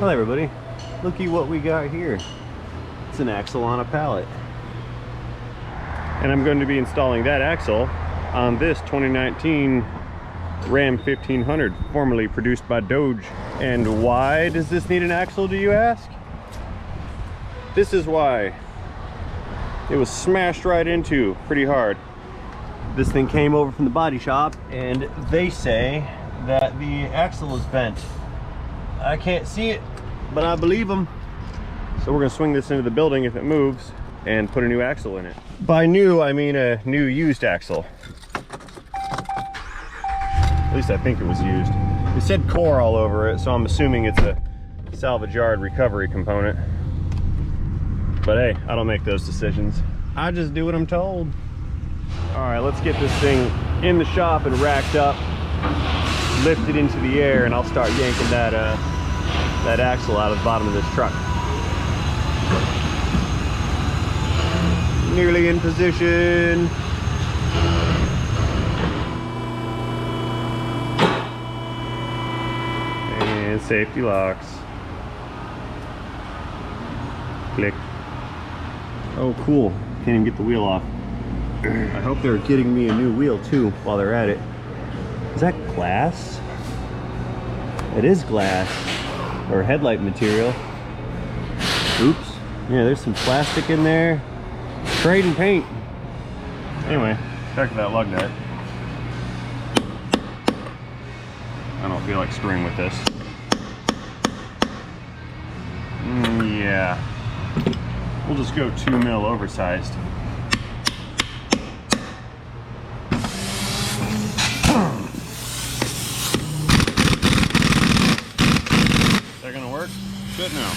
Hi everybody, looky what we got here. It's an axle on a pallet. And I'm going to be installing that axle on this 2019 Ram 1500, formerly produced by Dodge. And why does this need an axle, do you ask? This is why. It was smashed right into pretty hard. This thing came over from the body shop and they say that the axle is bent. I can't see it, but I believe them. So we're gonna swing this into the building if it moves and put a new axle in it. By new, I mean a new used axle. At least I think it was used. It said core all over it, so I'm assuming it's a salvage yard recovery component. But hey, I don't make those decisions. I just do what I'm told. All right, let's get this thing in the shop and racked up, lifted into the air, and I'll start yanking that axle out of the bottom of this truck. Nearly in position. And safety locks. Click. Oh, cool. Can't even get the wheel off. I hope they're getting me a new wheel too while they're at it. Is that glass? It is glass. Or headlight material. Oops. Yeah, there's some plastic in there. Trade and paint. Anyway, back to that lug nut. I don't feel like screwing with this. Yeah. We'll just go 2 mil oversized. Is that gonna work? Good now.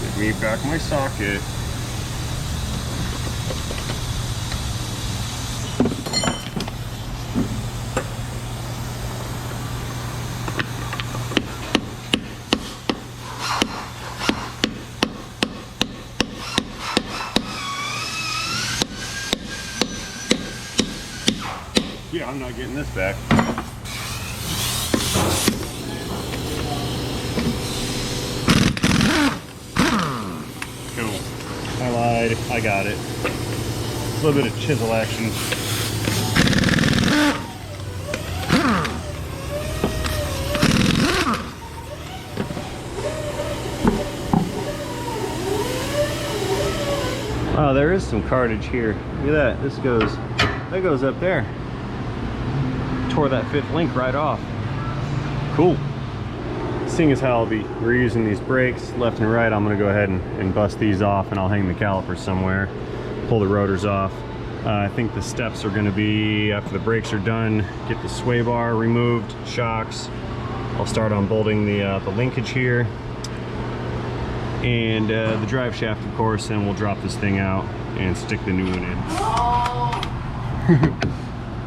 Give me back my socket. Yeah, I'm not getting this back. Cool. I lied. I got it. A little bit of chisel action. Oh, there is some cartage here. Look at that. That goes up there. Tore that 5th link right off. Cool. Seeing as how I'll be reusing these brakes left and right, I'm gonna go ahead and bust these off, and I'll hang the calipers somewhere, pull the rotors off. I think the steps are gonna be, after the brakes are done, get the sway bar removed, shocks. I'll start on bolting the linkage here, and the drive shaft, of course, and we'll drop this thing out and stick the new one in.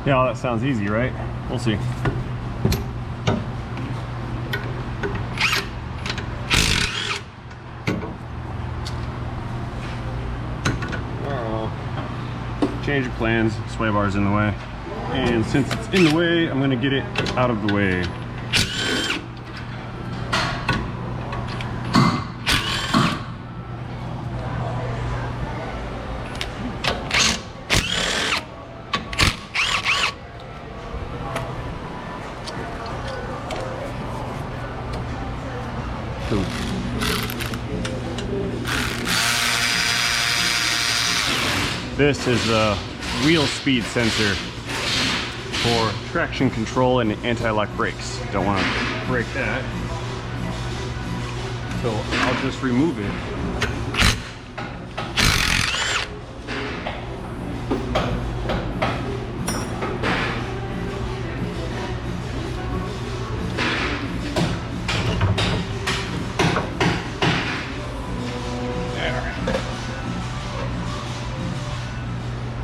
Yeah, well, that sounds easy, right? We'll see. Change of plans, sway bar's in the way. And since it's in the way, I'm gonna get it out of the way. Cool. This is a wheel speed sensor for traction control and anti-lock brakes. Don't want to break that. So I'll just remove it.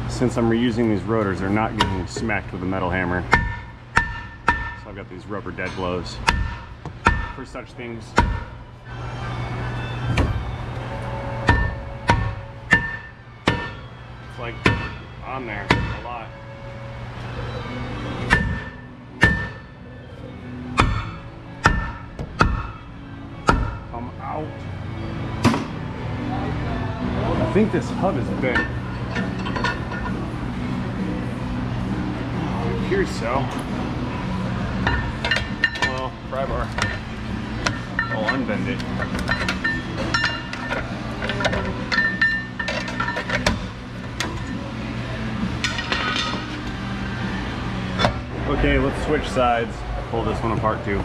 Since I'm reusing these rotors, they're not getting smacked with a metal hammer. So I've got these rubber dead blows for such things. It's like on there a lot. Come out. I think this hub is bent. I hear so. Well, pry bar. I'll unbend it. Okay, let's switch sides. Pull this one apart too.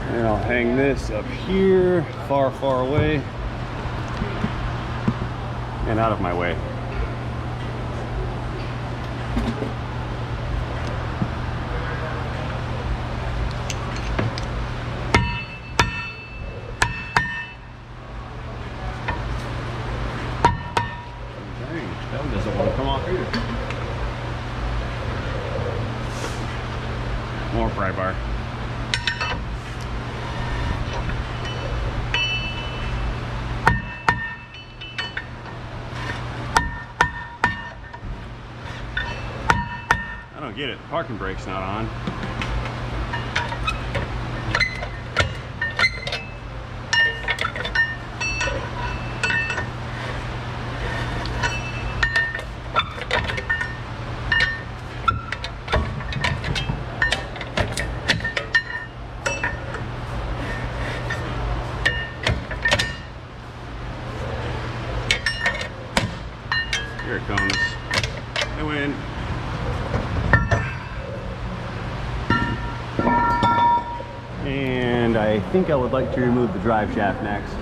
And I'll hang this up here, far, far away, and out of my way. Dang, that one doesn't want to come off either. More pry bar. I don't get it. Parking brake's not on. Here it comes. I win. And I think I would like to remove the drive shaft next.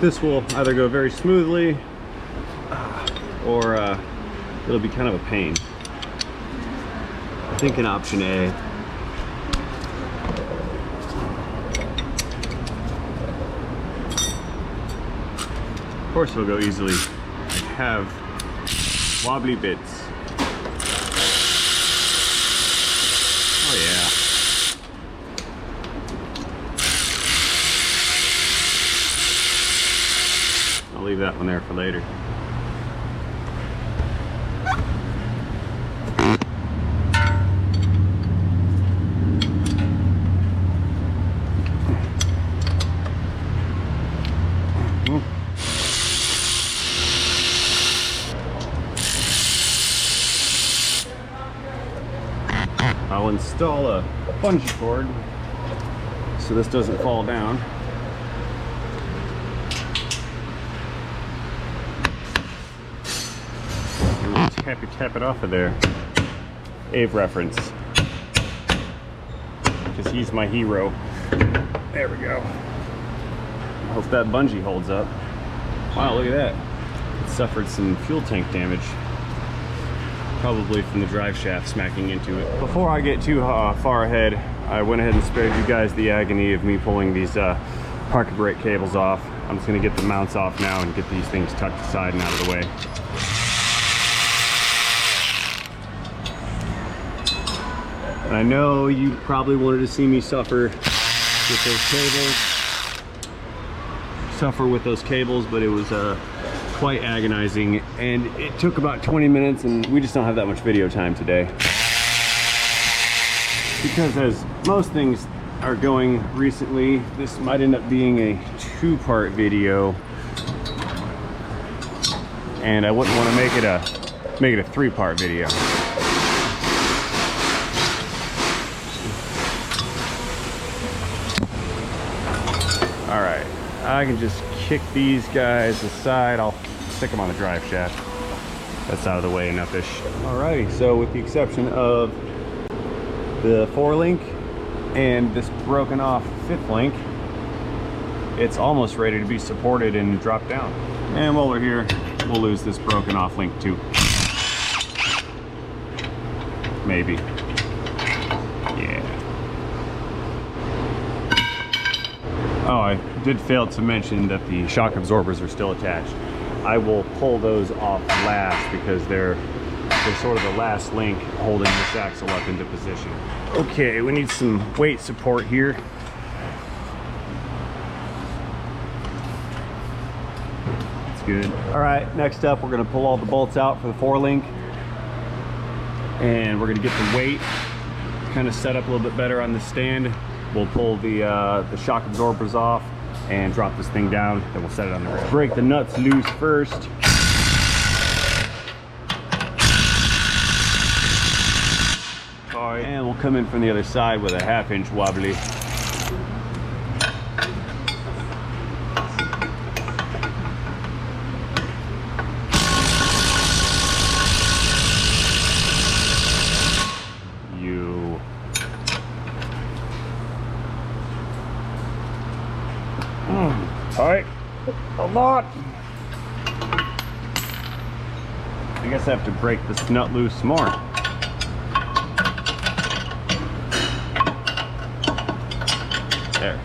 This will either go very smoothly or it'll be kind of a pain. I think in option A. Of course it'll go easily. I have wobbly bits. Oh yeah. I'll leave that one there for later. I'll install a bungee cord so this doesn't fall down. And we'll tap it off of there. Ave reference. Because he's my hero. There we go. I hope that bungee holds up. Wow, look at that. It suffered some fuel tank damage. Probably from the drive shaft smacking into it. Before I get too far ahead, I went ahead and spared you guys the agony of me pulling these parking brake cables off. I'm just gonna get the mounts off now and get these things tucked aside and out of the way. And I know you probably wanted to see me suffer with those cables, but it was quite agonizing, and it took about 20 minutes, and we just don't have that much video time today. Because as most things are going recently, this might end up being a two-part video, and I wouldn't want to make it a three-part video. All right, I can just kick these guys aside. I'll stick them on the drive shaft. That's out of the way enough-ish. Alrighty, so with the exception of the 4-link and this broken off 5th link, it's almost ready to be supported and drop down. And while we're here, we'll lose this broken off link too. Maybe. Yeah. Oh, I did fail to mention that the shock absorbers are still attached. I will pull those off last because they're sort of the last link holding this axle up into position. Okay, we need some weight support here. That's good. All right, next up, we're gonna pull all the bolts out for the 4-link. And we're gonna get the weight kind of set up a little bit better on the stand. We'll pull the shock absorbers off and drop this thing down, then we'll set it on the rail. Break the nuts loose first. And we'll come in from the other side with a 1/2-inch wobbly. Tight a lot. I guess I have to break this nut loose more. There.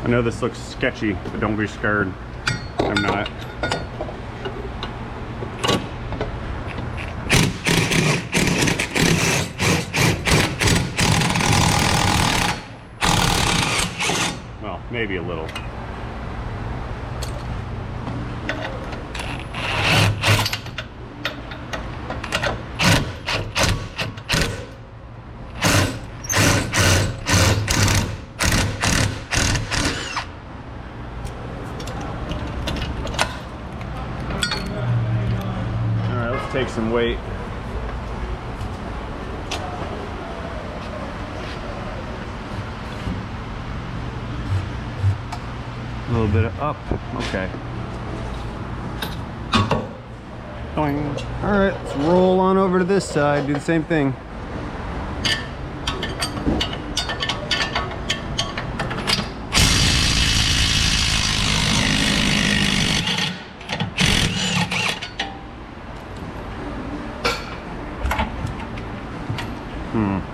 I know this looks sketchy, but don't be scared. I'm not. Well, maybe a little. Take some weight. A little bit of up. Okay. Boing. All right, let's roll on over to this side. Do the same thing.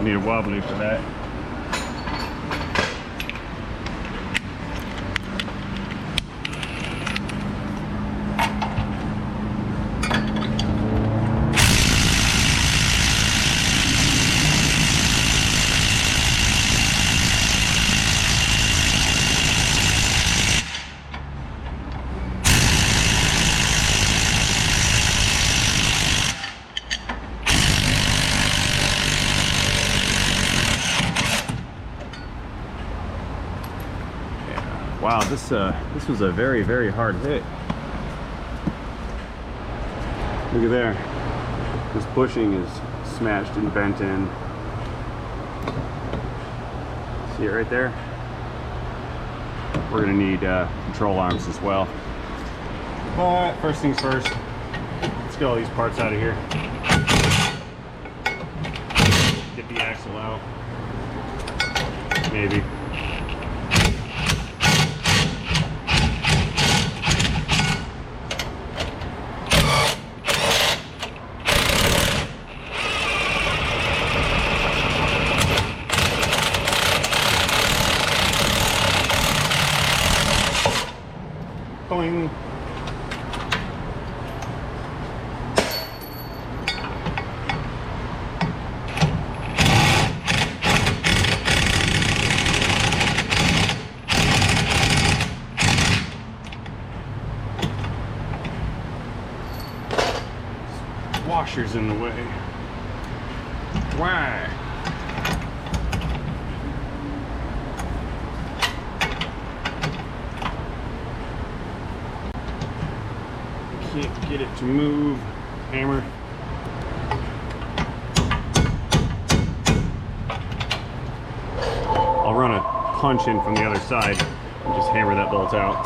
Need a wobbly for that. Wow, this was a very, very hard hit. Look at there. This bushing is smashed and bent in. See it right there? We're gonna need control arms as well. But first things first, let's get all these parts out of here. Get the axle out. Maybe. Boing. Washer's in the way. Why? Can't get it to move. Hammer. I'll run a punch in from the other side and just hammer that bolt out.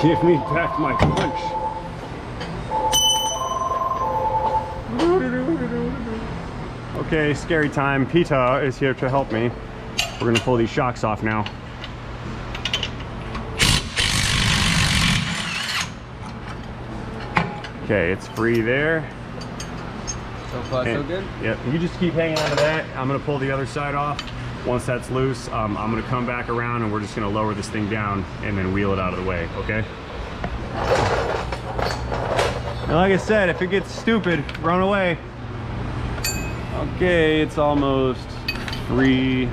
Give me back my punch. Okay, scary time. Peter is here to help me. We're gonna pull these shocks off now. Okay, it's free there. So far, so good? Yep, you just keep hanging on to that. I'm gonna pull the other side off. Once that's loose, I'm gonna come back around and we're just gonna lower this thing down and then wheel it out of the way, okay? And like I said, if it gets stupid, run away. Okay, it's almost free.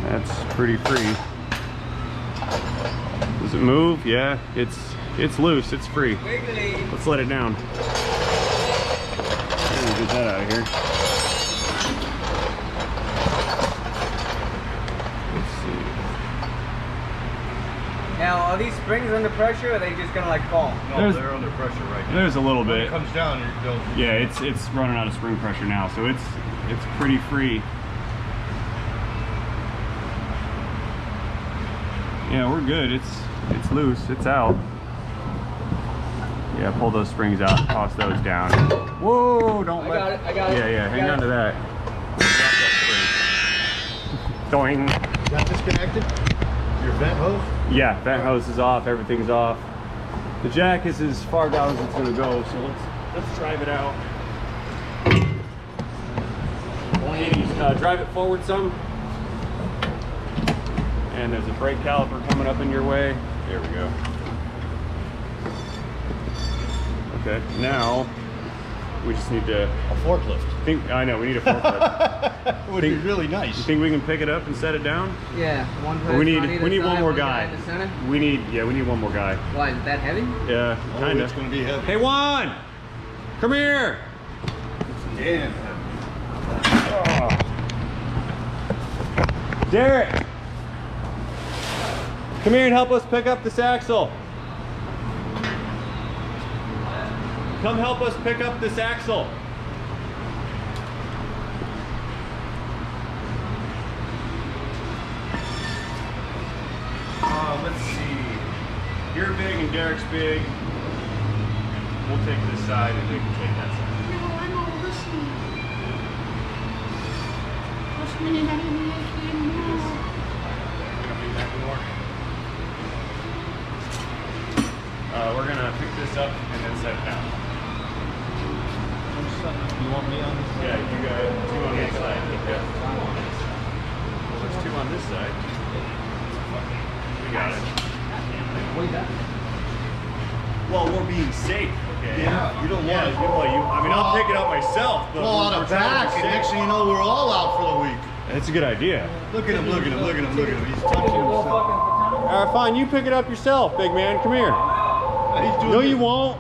That's pretty free. Does it move? Yeah, it's loose, it's free. Wiggly. Let's let it down. Get that out of here. Let's see. Now, are these springs under pressure, or are they just gonna like fall? No, they're under pressure right now. There's a little When bit. it comes down, they'll... Yeah, it's running out of spring pressure now, so it's pretty free. Yeah, we're good. It's loose. It's out. Yeah, pull those springs out. Toss those down. Whoa! Don't let. I got it. Yeah, hang on to that. Drop that spring. Doing. Got disconnected? Your vent hose? Yeah, vent hose is off. Everything's off. The jack is as far down as it's gonna go. So let's drive it out. Drive it forward some. And there's a brake caliper coming up in your way. There we go. Okay, now we just need to A forklift. I know, we need a forklift. Would be really nice. You think we can pick it up and set it down? Yeah, one Or person we on need either one side, more one guy. in the center. We need one more guy. Why, is that heavy? Yeah, Oh, kinda. it's gonna be heavy. Hey Juan! Come here! Damn. Oh. Derek! Come here and help us pick up this axle. Come help us pick up this axle. Let's see. You're big and Derek's big. We'll take this side and we can take that side. No, I'm not listening. Listening anymore. We're gonna pick this up and then set it down. You want me on this? Yeah, you got two on this side. Yeah. Well, there's two on this side. We got it. What is that? Well, we're being safe, okay? Yeah, you don't want it. I mean, I'll pick it up myself, but Fall out we're of trying to back, be and safe. next thing you know, we're all out for the week. That's a good idea. Look at him, look at him, look at him, look at him. He's touching himself. All right, fine. You pick it up yourself, big man. Come here. He's doing No, it. you won't.